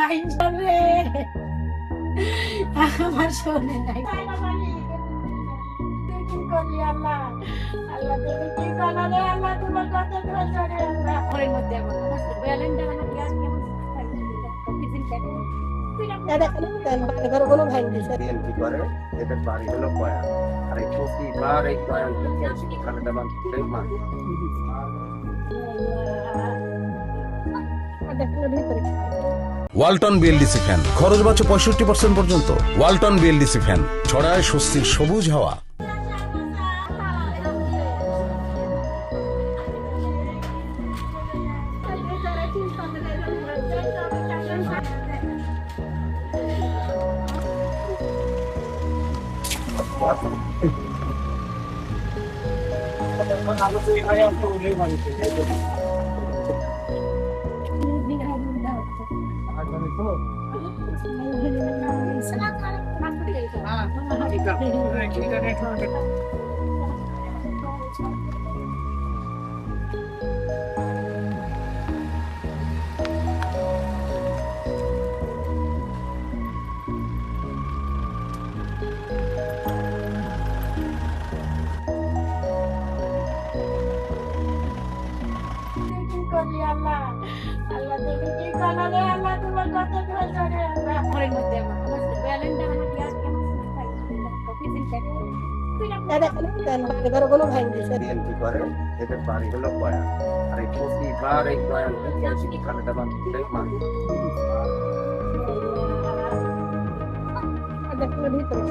রে আমার শোনে নাই কি করলি আল্লাহ আল্লাহ তুমি কি করলে রে আল্লাহ তোমার কত দোষ রে আল্লাহ ঘরের মধ্যে আমার ব্যালেন্ডা আমার গ্যাস কেমন বিএনপি করে, এদের বাড়ি হলো কয়া, আর এই প্রতিবার এই কয়ান থেকে খালেদা বান্ধবকে মারে। ওয়ালটন বিএলডিসি ফ্যান খরচ বাঁচে 65% পর্যন্ত। ওয়ালটন বিএলডিসি ফ্যান ছড়ায় স্বস্তির সবুজ হাওয়া। করলি আল্লাহ আল্লাহ তুমি কি করলে রে আল্লাহ তোমার কত দোষ রে আল্লাহ ঘরের মধ্যে আমার ব্যালেন্ডা আমার গ্যাস কেমন বিএনপি করে, এদের বাড়ি হলো কয়া, আর এই প্রতিবার এই কয়ান থেকে খালেদা বান্ধবকে মারে। ভিতরে